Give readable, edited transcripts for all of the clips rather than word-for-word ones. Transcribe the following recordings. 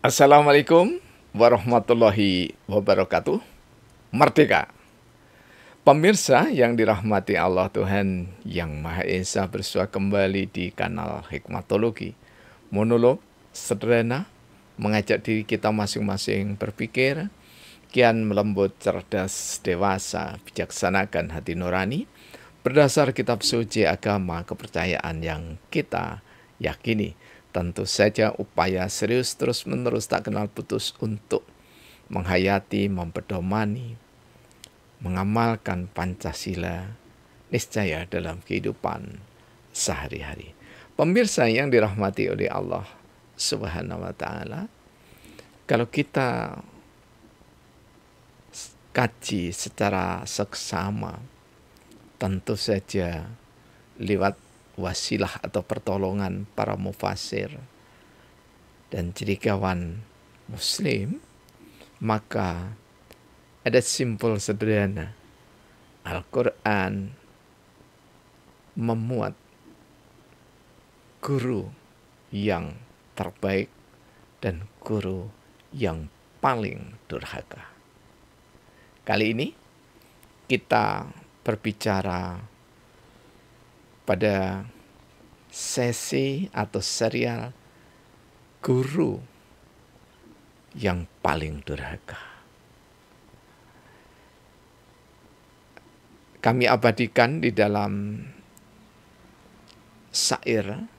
Assalamualaikum warahmatullahi wabarakatuh. Merdeka. Pemirsa yang dirahmati Allah Tuhan Yang Maha Esa, bersua kembali di kanal Hikmatologi. Monolog sederhana mengajak diri kita masing-masing berpikir, kian melembut, cerdas, dewasa, bijaksanakan hati nurani, berdasar kitab suci agama kepercayaan yang kita yakini. Tentu saja upaya serius terus-menerus tak kenal putus untuk menghayati, mempedomani, mengamalkan Pancasila niscaya dalam kehidupan sehari-hari. Pemirsa yang dirahmati oleh Allah Subhanahu wa Ta'ala, kalau kita kaji secara seksama, tentu saja lewat wasilah atau pertolongan para mufasir dan cendekiawan muslim, maka ada simpul sederhana. Al-Quran memuat guru yang terbaik dan guru yang paling durhaka. Kali ini kita berbicara pada sesi atau serial guru yang paling durhaka. Kami abadikan di dalam syair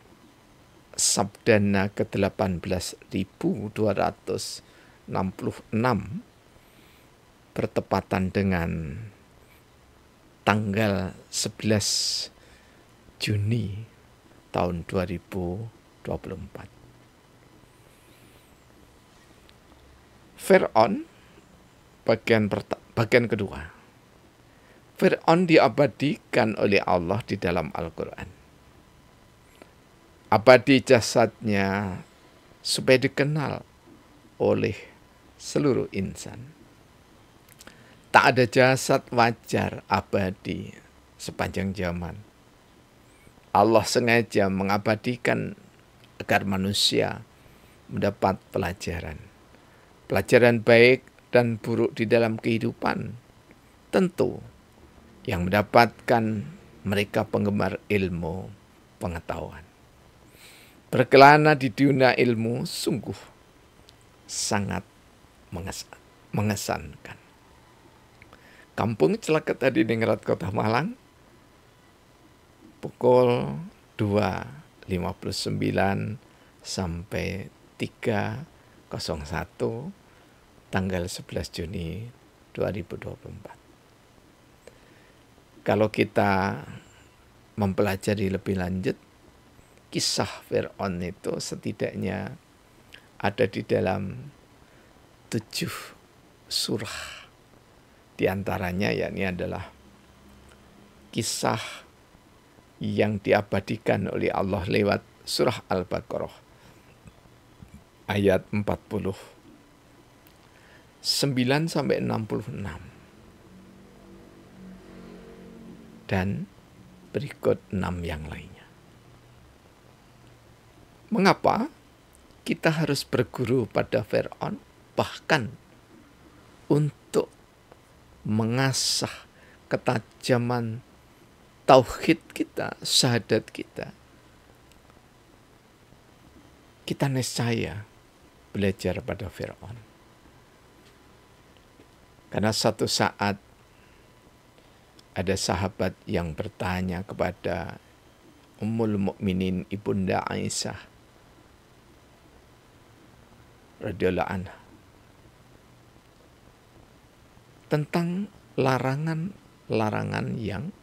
Sabdana ke-18.266 bertepatan dengan tanggal 11 Juni tahun 2024. Fir'aun bagian kedua. Fir'aun diabadikan oleh Allah di dalam Al-Quran. Abadi jasadnya supaya dikenal oleh seluruh insan. Tak ada jasad wajar abadi sepanjang zaman. Allah sengaja mengabadikan agar manusia mendapat pelajaran. Pelajaran baik dan buruk di dalam kehidupan. Tentu yang mendapatkan mereka penggemar ilmu pengetahuan. Berkelana di dunia ilmu sungguh sangat mengesankan. Kampung Celaket tadi di Ngerat Kota Malang, pukul 2.59 sampai 3.01 tanggal 11 Juni 2024. Kalau kita mempelajari lebih lanjut, kisah Fir'aun itu setidaknya ada di dalam 7 surah. Di antaranya yakni adalah kisah yang diabadikan oleh Allah lewat surah Al-Baqarah ayat 49 sampai 66 dan berikut 6 yang lainnya. Mengapa kita harus berguru pada Fir'aun, bahkan untuk mengasah ketajaman tauhid kita, syahadat kita. Kita niscaya belajar pada Fir'aun. Karena satu saat ada sahabat yang bertanya kepada Ummul Mukminin Ibunda Aisyah radhiyallahu anha tentang larangan-larangan yang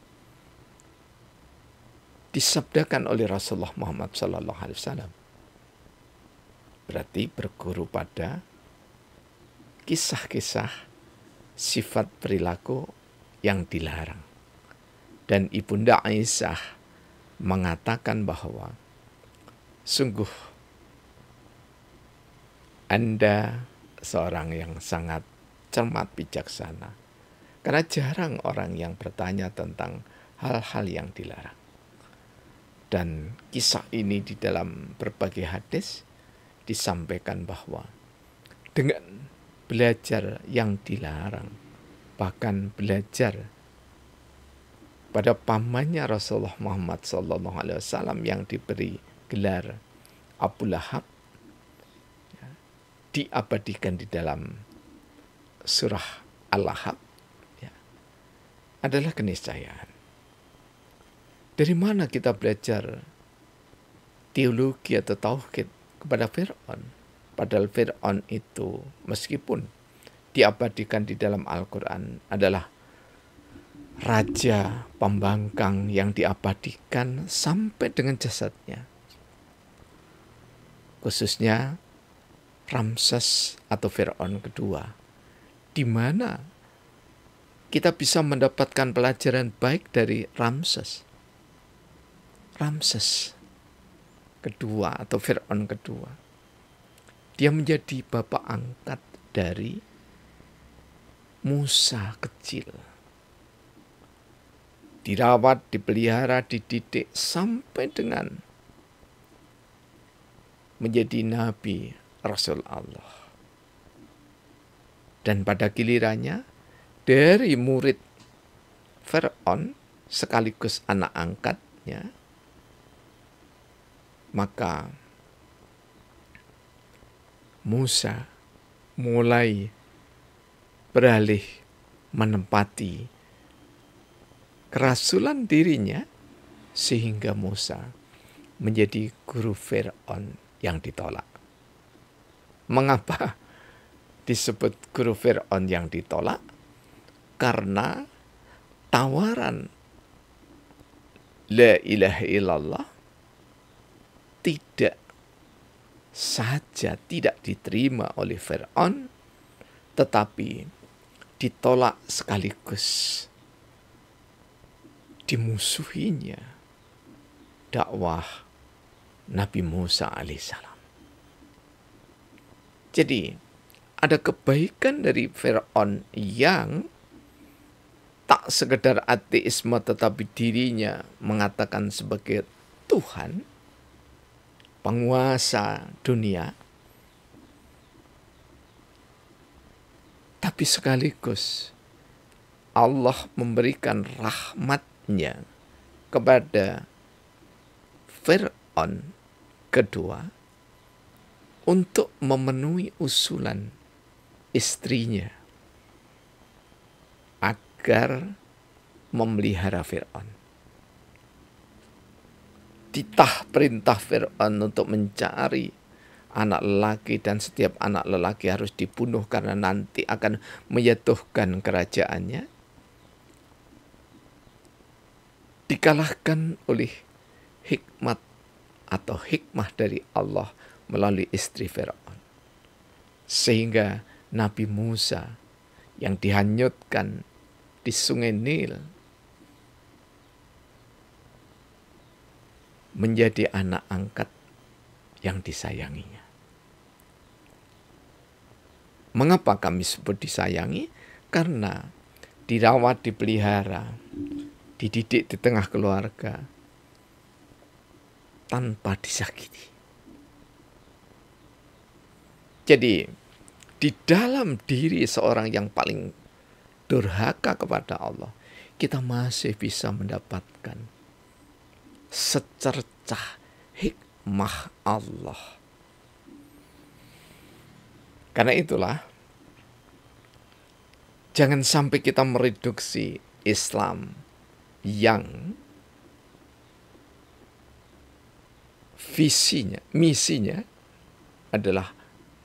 disabdakan oleh Rasulullah Muhammad SAW. Berarti berguru pada kisah-kisah sifat perilaku yang dilarang. Dan Ibunda Aisyah mengatakan bahwa sungguh Anda seorang yang sangat cermat bijaksana. Karena jarang orang yang bertanya tentang hal-hal yang dilarang. Dan kisah ini di dalam berbagai hadis disampaikan bahwa dengan belajar yang dilarang, bahkan belajar pada pamannya Rasulullah Muhammad SAW yang diberi gelar Abu Lahab, diabadikan di dalam surah Al-Lahab, ya, adalah keniscayaan. Dari mana kita belajar teologi atau tauhid kepada Fir'aun? Padahal Fir'aun itu meskipun diabadikan di dalam Al-Quran adalah raja pembangkang yang diabadikan sampai dengan jasadnya. Khususnya Ramses atau Fir'aun kedua, di mana kita bisa mendapatkan pelajaran baik dari Ramses kedua atau Fir'aun kedua. Dia menjadi bapak angkat dari Musa kecil. Dirawat, dipelihara, dididik sampai dengan menjadi nabi Rasul Allah. Dan pada gilirannya dari murid Fir'aun sekaligus anak angkatnya, maka Musa mulai beralih menempati kerasulan dirinya sehingga Musa menjadi guru Fir'aun yang ditolak. Mengapa disebut guru Fir'aun yang ditolak? Karena tawaran la ilaha illallah tidak saja tidak diterima oleh Fir'aun, tetapi ditolak sekaligus dimusuhinya dakwah Nabi Musa alaihissalam. Jadi ada kebaikan dari Fir'aun yang tak sekedar ateisme tetapi dirinya mengatakan sebagai Tuhan, penguasa dunia, tapi sekaligus Allah memberikan rahmatnya kepada Fir'aun kedua untuk memenuhi usulan istrinya agar memelihara Fir'aun. Titah perintah Fir'aun untuk mencari anak lelaki dan setiap anak lelaki harus dibunuh karena nanti akan menjatuhkan kerajaannya, dikalahkan oleh hikmat atau hikmah dari Allah melalui istri Fir'aun. Sehingga Nabi Musa yang dihanyutkan di sungai Nil menjadi anak angkat yang disayanginya. Mengapa kami sebut disayangi? Karena dirawat, dipelihara, dididik di tengah keluarga tanpa disakiti. Jadi di dalam diri seorang yang paling durhaka kepada Allah, kita masih bisa mendapatkan secercah hikmah Allah. Karena itulah, jangan sampai kita mereduksi Islam yang misinya adalah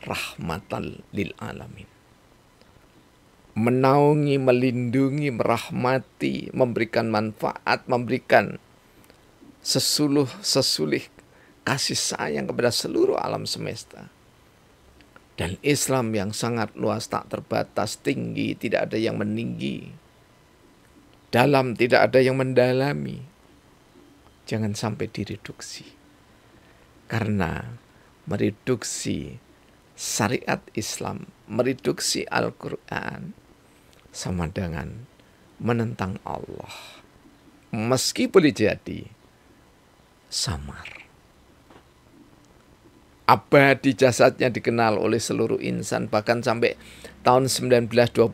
rahmatan lil alamin. Menaungi, melindungi, merahmati, memberikan manfaat, memberikan sesulih kasih sayang kepada seluruh alam semesta. Dan Islam yang sangat luas, tak terbatas, tinggi, tidak ada yang meninggi, dalam tidak ada yang mendalami. Jangan sampai direduksi. Karena mereduksi syariat Islam, mereduksi Al-Quran sama dengan menentang Allah. Meski boleh jadi samar. Abadi jasadnya dikenal oleh seluruh insan. Bahkan sampai tahun 1924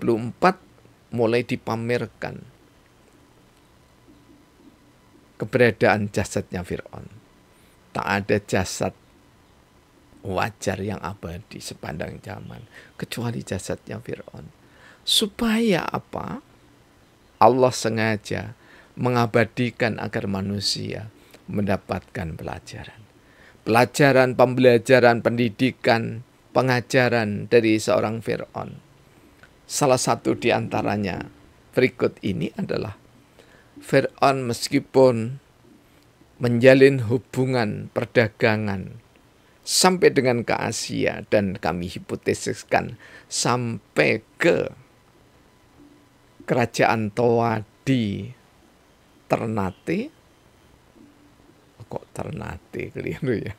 mulai dipamerkan keberadaan jasadnya Fir'aun. Tak ada jasad wajar yang abadi sepanjang zaman kecuali jasadnya Fir'aun. Supaya apa? Allah sengaja mengabadikan agar manusia mendapatkan pelajaran. Pelajaran, pembelajaran, pendidikan, pengajaran dari seorang Fir'aun. Salah satu di antaranya berikut ini adalah Fir'aun meskipun menjalin hubungan perdagangan sampai dengan ke Asia, dan kami hipotesiskan sampai ke kerajaan Toa di Ternate. Kok Ternate keliru ya?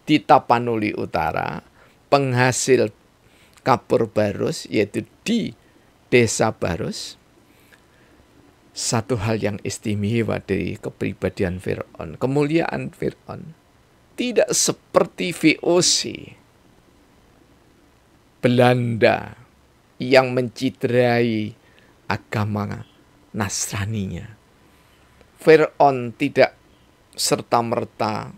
Di Tapanuli Utara, penghasil kapur barus, yaitu di Desa Barus. Satu hal yang istimewa dari kepribadian Fir'aun, kemuliaan Fir'aun, tidak seperti VOC Belanda yang menciderai agama Nasraninya. Fir'aun tidak serta-merta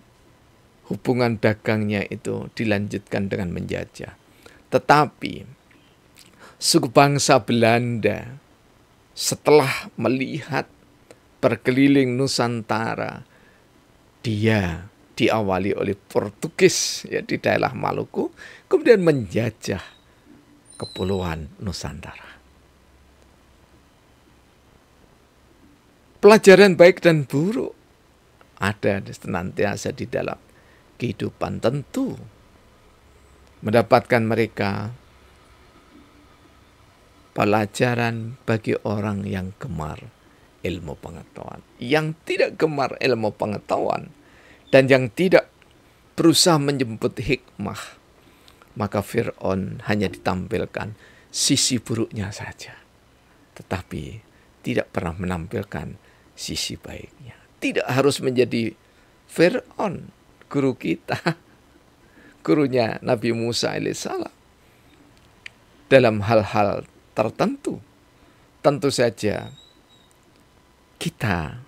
hubungan dagangnya itu dilanjutkan dengan menjajah. Tetapi suku bangsa Belanda setelah melihat berkeliling Nusantara, dia diawali oleh Portugis ya, di daerah Maluku, kemudian menjajah kepulauan Nusantara. Pelajaran baik dan buruk ada senantiasa di dalam kehidupan. Tentu mendapatkan mereka pelajaran bagi orang yang gemar ilmu pengetahuan, yang tidak gemar ilmu pengetahuan, dan yang tidak berusaha menjemput hikmah, maka Fir'aun hanya ditampilkan sisi buruknya saja, tetapi tidak pernah menampilkan sisi baiknya. Tidak harus menjadi Fir'aun, guru kita, gurunya Nabi Musa alaihissalam. Dalam hal-hal tertentu, tentu saja kita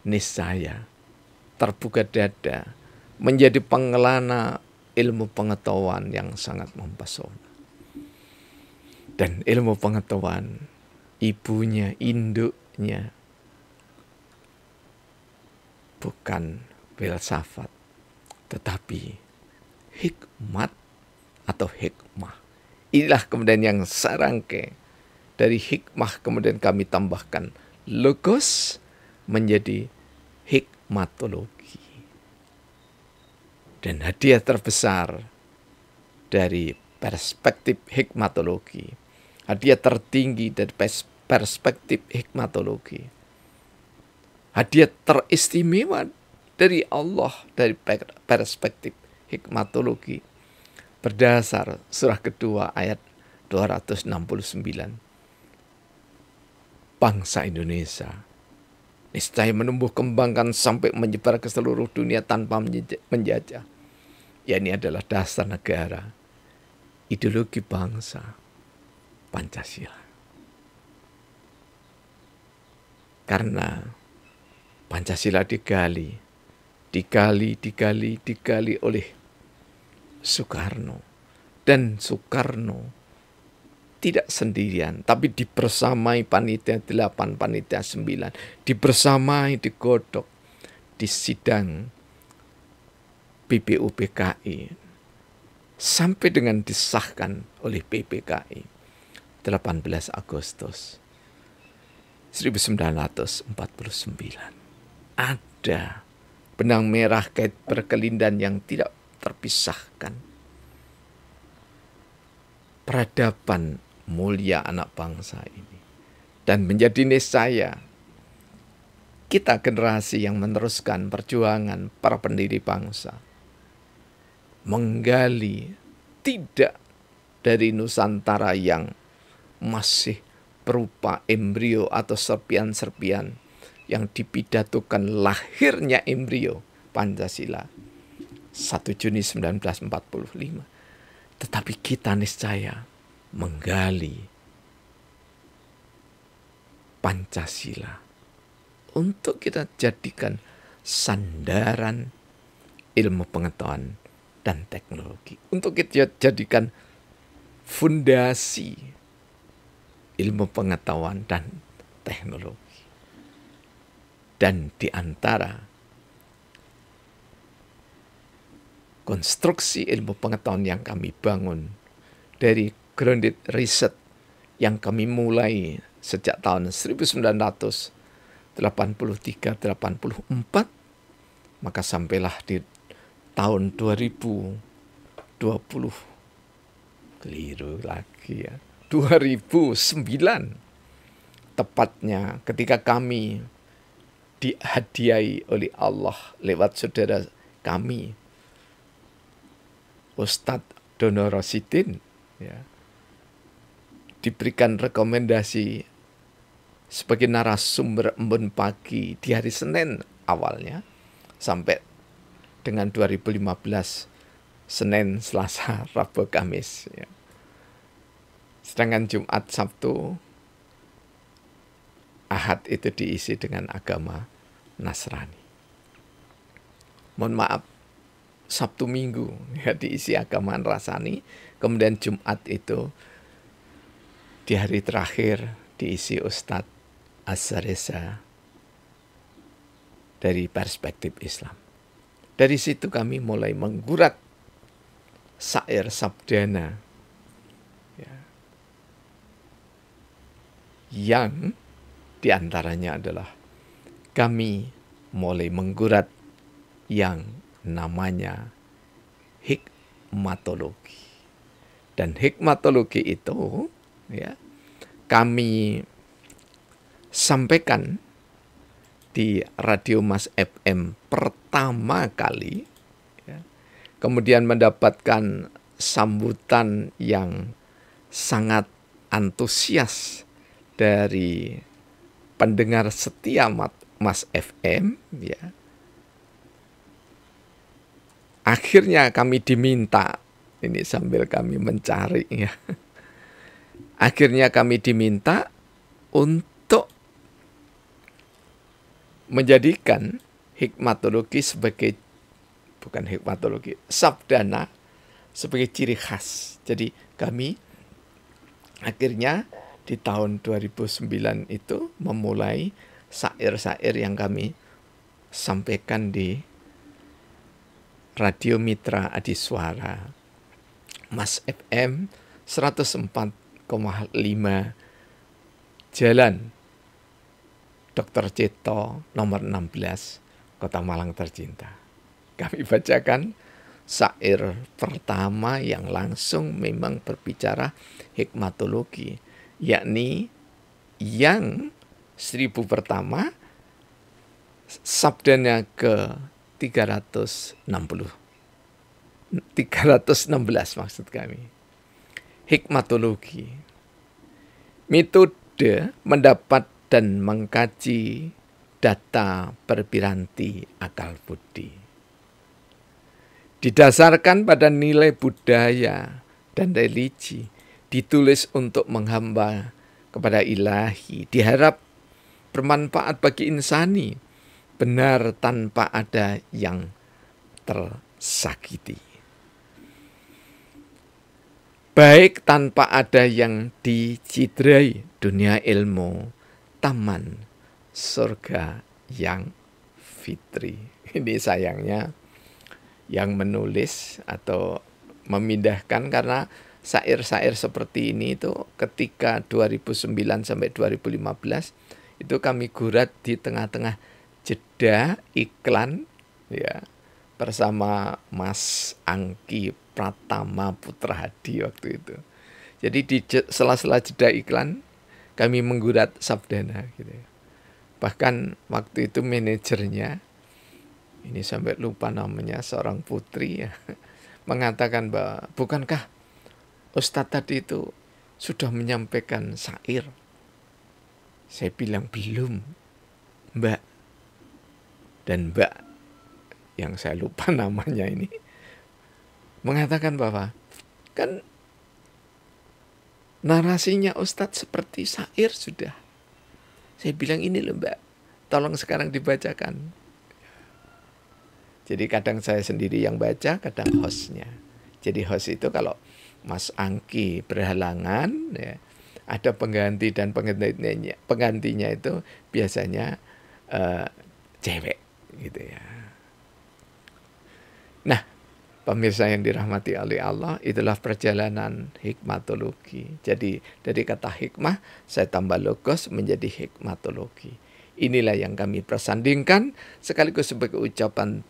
niscaya terbuka dada menjadi pengelana ilmu pengetahuan yang sangat mempesona. Dan ilmu pengetahuan, ibunya, induknya, bukan filsafat, tetapi hikmat atau hikmah. Inilah kemudian yang sarangke dari hikmah, kemudian kami tambahkan logos menjadi hikmatologi. Dan hadiah terbesar dari perspektif hikmatologi, hadiah tertinggi dari perspektif hikmatologi, hadiah teristimewa dari Allah dari perspektif hikmatologi, berdasar surah kedua ayat 269. Bangsa Indonesia niscaya menumbuh kembangkan sampai menyebar ke seluruh dunia tanpa menjajah. Ya, ini adalah dasar negara, ideologi bangsa, Pancasila. Karena Pancasila digali oleh Soekarno. Dan Soekarno tidak sendirian, tapi dibersamai panitia 8, panitia 9, dibersamai, digodok di sidang BPUPKI sampai dengan disahkan oleh PPKI 18 Agustus 1949. Ada benang merah kait berkelindan yang tidak terpisahkan. Peradaban mulia anak bangsa ini. Dan menjadi niscaya kita generasi yang meneruskan perjuangan para pendiri bangsa, menggali tidak dari Nusantara yang masih berupa embrio atau serpian-serpian yang dipidatokan lahirnya embrio Pancasila, 1 Juni 1945. Tetapi kita niscaya menggali Pancasila untuk kita jadikan sandaran ilmu pengetahuan dan teknologi. Untuk kita jadikan fondasi ilmu pengetahuan dan teknologi. Dan di antara konstruksi ilmu pengetahuan yang kami bangun dari grounded research yang kami mulai sejak tahun 1983-84, maka sampailah di tahun 2020, keliru lagi ya, 2009, tepatnya ketika kami dihadiahi oleh Allah lewat saudara kami, Ustadz Dono Rosidin, ya, diberikan rekomendasi sebagai narasumber Embun Pagi di hari Senin awalnya, sampai dengan 2015 Senin, Selasa, Rabu, Kamis. Ya. Sedangkan Jumat, Sabtu, Ahad itu diisi dengan agama Nasrani. Mohon maaf, Sabtu Minggu ya diisi agama Nasrani, kemudian Jumat itu di hari terakhir diisi Ustadz Azharesa dari perspektif Islam. Dari situ kami mulai menggurat syair sabdana ya, yang diantaranya adalah kami mulai menggurat yang namanya hikmatologi. Dan hikmatologi itu ya kami sampaikan di Radio Mas FM pertama kali ya, kemudian mendapatkan sambutan yang sangat antusias dari pendengar setia Mas FM ya. Akhirnya kami diminta, ini sambil kami mencari ya. Akhirnya kami diminta untuk menjadikan hikmatologi sebagai, bukan hikmatologi, sabdana sebagai ciri khas. Jadi kami akhirnya di tahun 2009 itu memulai syair-syair yang kami sampaikan di Radio Mitra Adiswara Mas FM 104,5 Jalan Dr. Cipto nomor 16 Kota Malang tercinta. Kami bacakan syair pertama yang langsung memang berbicara hikmatologi, yakni yang 1000 pertama sabdanya ke 316 maksud kami. Hikmatologi, metode mendapat dan mengkaji data perpiranti akal budi. Didasarkan pada nilai budaya dan religi, ditulis untuk menghamba kepada ilahi, diharap bermanfaat bagi insani, benar tanpa ada yang tersakiti. Baik tanpa ada yang dicidrai, dunia ilmu, taman surga yang fitri. Ini sayangnya yang menulis atau memindahkan, karena syair-syair seperti ini itu ketika 2009 sampai 2015 itu kami gurat di tengah-tengah jeda iklan ya bersama Mas Angki Pratama Putra Hadi waktu itu. Jadi di sela-sela jeda iklan kami menggurat sabdana gitu ya. Bahkan waktu itu manajernya, ini sampai lupa namanya, seorang putri ya, mengatakan bahwa bukankah Ustadz tadi itu sudah menyampaikan syair? Saya bilang belum, Mbak. Dan Mbak yang saya lupa namanya ini, mengatakan bahwa kan narasinya Ustadz seperti syair sudah. Saya bilang, ini loh Mbak, tolong sekarang dibacakan. Jadi kadang saya sendiri yang baca, kadang hostnya. Jadi host itu kalau Mas Angki berhalangan, ya, ada pengganti, dan penggantinya itu biasanya cewek gitu ya. Nah, pemirsa yang dirahmati oleh Allah, itulah perjalanan hikmatologi. Jadi dari kata hikmah saya tambah logos menjadi hikmatologi. Inilah yang kami persandingkan sekaligus sebagai ucapan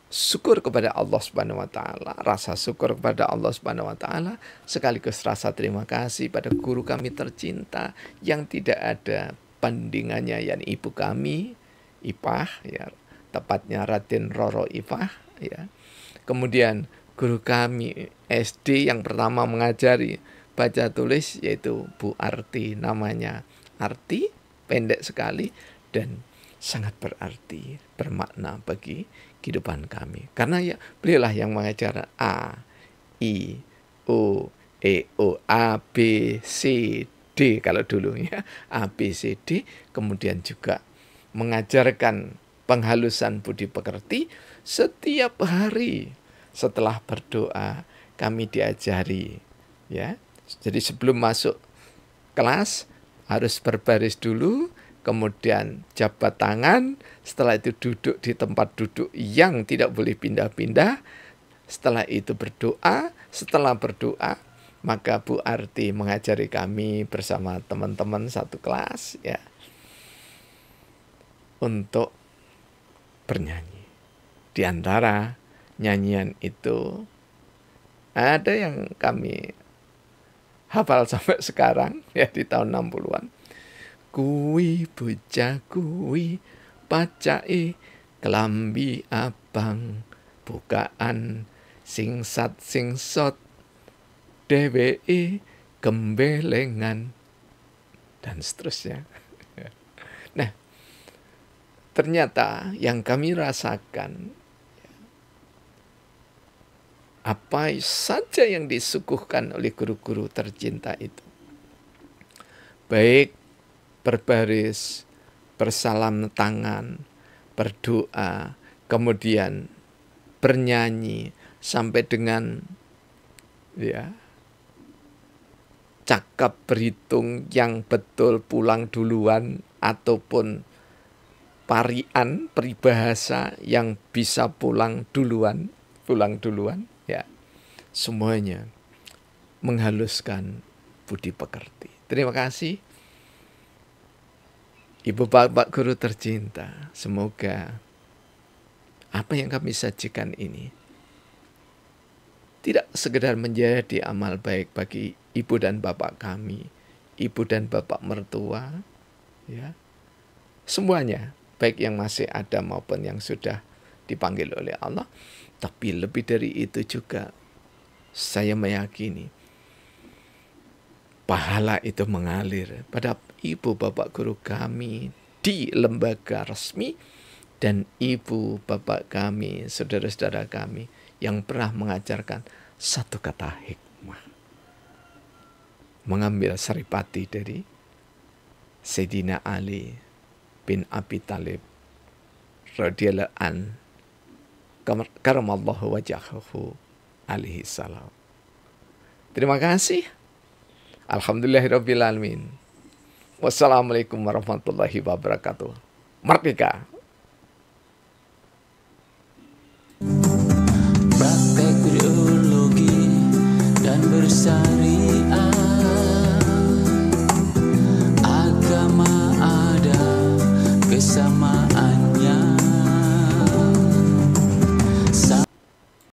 syukur kepada Allah Subhanahu wa taala, rasa syukur kepada Allah Subhanahu wa taala, sekaligus rasa terima kasih pada guru kami tercinta yang tidak ada bandingannya, yakni ibu kami, Ipah, ya, tepatnya Raden Roro Ipah, ya. Kemudian guru kami SD yang pertama mengajari baca tulis yaitu Bu Arti, namanya Arti, pendek sekali dan sangat berarti, bermakna bagi kehidupan kami. Karena ya beliaulah yang mengajar A, I, O, E, O, A, B, C, D kalau dulu ya, A, B, C, D. Kemudian juga mengajarkan penghalusan budi pekerti setiap hari. Setelah berdoa kami diajari, ya. Jadi sebelum masuk kelas harus berbaris dulu, kemudian jabat tangan, setelah itu duduk di tempat duduk yang tidak boleh pindah-pindah. Setelah itu berdoa, setelah berdoa maka Bu Arti mengajari kami bersama teman-teman satu kelas, ya, untuk bernyanyi. Di antara nyanyian itu ada yang kami hafal sampai sekarang, ya, di tahun 60-an. Kui bocah kui pacai kelambi abang, bukaan singsat singsot dheweke gembelengan, dan seterusnya. Nah, ternyata yang kami rasakan, apa saja yang disuguhkan oleh guru-guru tercinta itu, baik berbaris, bersalam tangan, berdoa, kemudian bernyanyi, sampai dengan, ya, cakap berhitung yang betul pulang duluan, ataupun parian peribahasa yang bisa pulang duluan, ya, semuanya menghaluskan budi pekerti. Terima kasih Ibu Bapak guru tercinta. Semoga apa yang kami sajikan ini tidak sekedar menjadi amal baik bagi ibu dan bapak kami, ibu dan bapak mertua, ya, semuanya, baik yang masih ada maupun yang sudah dipanggil oleh Allah. Tapi lebih dari itu juga, saya meyakini pahala itu mengalir pada ibu bapak guru kami di lembaga resmi dan ibu bapak kami, saudara-saudara kami yang pernah mengajarkan satu kata hikmah, mengambil saripati dari Sayyidina Ali bin Abi Thalib radhiyallahu an karamallahu wajhahu alaihi salam. Terima kasih. Alhamdulillahirabbil alamin. Wassalamualaikum warahmatullahi wabarakatuh. Merdeka!